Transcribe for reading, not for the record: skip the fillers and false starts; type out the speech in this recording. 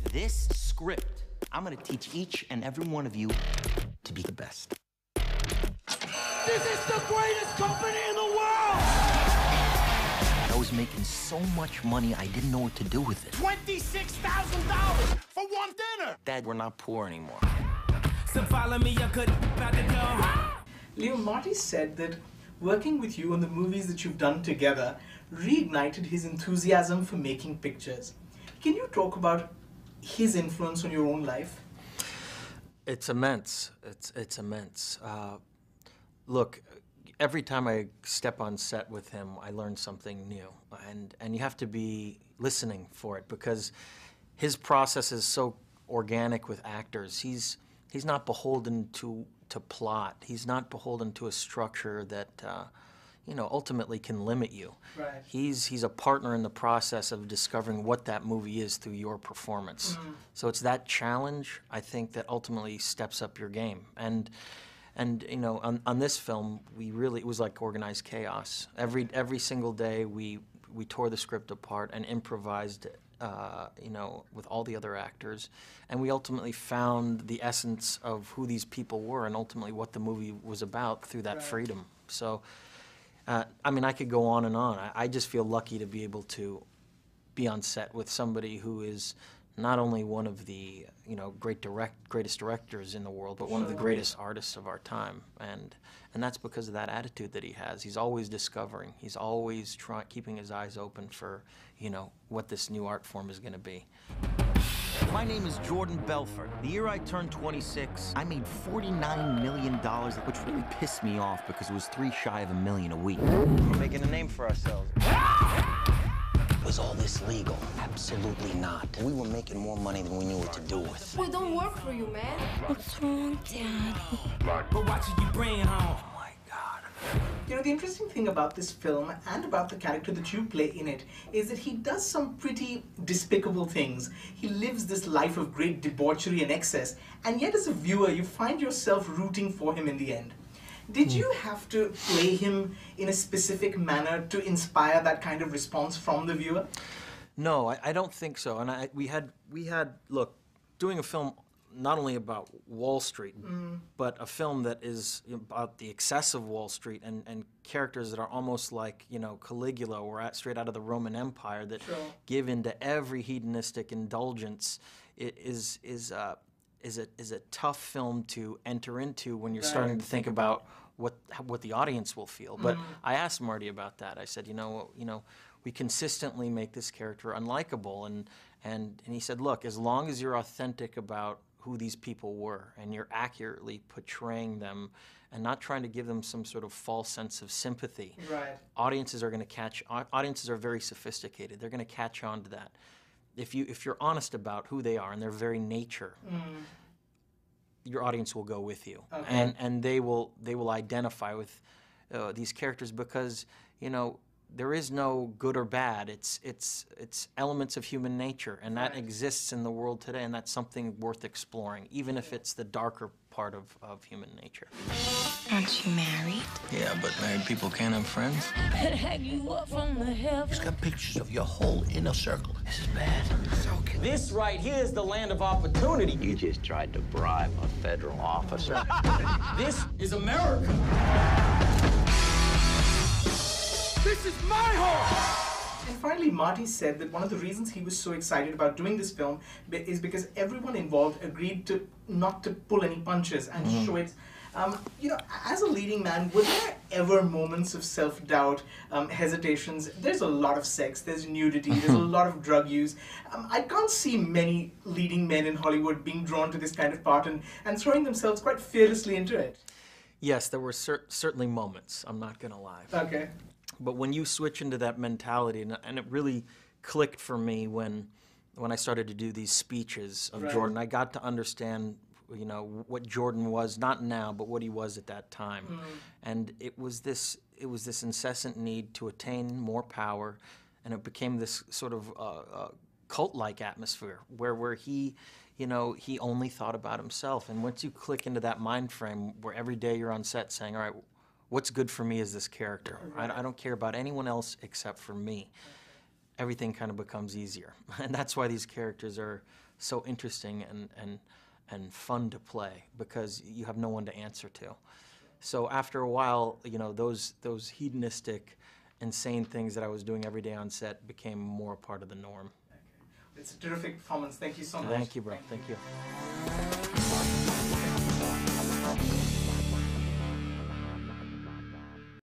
With this script, I'm gonna teach each and every one of you to be the best. This is the greatest company in the world! I was making so much money, I didn't know what to do with it. $26,000 for one dinner! Dad, we're not poor anymore. So follow me, I could about to go. Leo, Marty said that working with you on the movies that you've done together reignited his enthusiasm for making pictures. Can you talk about his influence on your own life? It's immense. It's immense. Look, every time I step on set with him, I learn something new, and you have to be listening for it because his process is so organic with actors. He's not beholden to plot. He's not beholden to a structure that ultimately can limit you. Right. He's a partner in the process of discovering what that movie is through your performance. So it's that challenge, I think, that ultimately steps up your game. And on this film, it was like organized chaos. Every single day, we tore the script apart and improvised it, with all the other actors, and we ultimately found the essence of who these people were and ultimately what the movie was about through that freedom. So, I could go on and on. I just feel lucky to be able to be on set with somebody who is not only one of the greatest directors in the world, but one of the greatest artists of our time, and that's because of that attitude that he has. He's always discovering. He's always keeping his eyes open for what this new art form is going to be. My name is Jordan Belfort. The year I turned 26, I made $49 million, which really pissed me off because it was 3 shy of $1 million a week. We're making a name for ourselves. Was all this legal? Absolutely not. We were making more money than we knew what to do with. We don't work for you, man. What's wrong, Daddy? But watch it, you bring home. Oh my God. The interesting thing about this film and about the character that you play in it is that he does some pretty despicable things. He lives this life of great debauchery and excess, and yet as a viewer, you find yourself rooting for him in the end. Did you have to play him in a specific manner to inspire that kind of response from the viewer? No, I don't think so. And we had look, doing a film not only about Wall Street, but a film that is about the excess of Wall Street and characters that are almost like Caligula or straight out of the Roman Empire that give into every hedonistic indulgence. It is a tough film to enter into when you're starting to think about what the audience will feel. But I asked Marty about that. I said, we consistently make this character unlikable, and he said, look, as long as you're authentic about who these people were and you're accurately portraying them and not trying to give them some sort of false sense of sympathy, audiences are going to catch. Audiences are very sophisticated. They're going to catch on to that. If you're honest about who they are and their very nature, your audience will go with you, and they will identify with these characters because there is no good or bad. It's elements of human nature, and that exists in the world today, and that's something worth exploring, even if it's the darker part of human nature. Aren't you married? Yeah, but married people can't have friends. Could hang you up from the heavens. He's got pictures of your whole inner circle. This is bad. This right here is the land of opportunity. You just tried to bribe a federal officer. This is America. This is my home! And finally, Marty said that one of the reasons he was so excited about doing this film is because everyone involved agreed to not to pull any punches and show it. As a leading man, were there ever moments of self-doubt, hesitations? There's a lot of sex, there's nudity, there's a lot of drug use. I can't see many leading men in Hollywood being drawn to this kind of part and throwing themselves quite fearlessly into it. Yes, there were certainly moments, I'm not going to lie. Okay. But when you switch into that mentality, and it really clicked for me when I started to do these speeches of Jordan, I got to understand, what Jordan was, not now, but what he was at that time. And it was this incessant need to attain more power, and it became this sort of cult-like atmosphere where he, he only thought about himself. And once you click into that mind frame where every day you're on set saying, all right, what's good for me is this character. I don't care about anyone else except for me. everything kind of becomes easier. And that's why these characters are so interesting and fun to play, because you have no one to answer to. So after a while, you know, those hedonistic, insane things that I was doing every day on set became more a part of the norm. Okay. It's a terrific performance. Thank you so much. Thank you, bro. Thank you.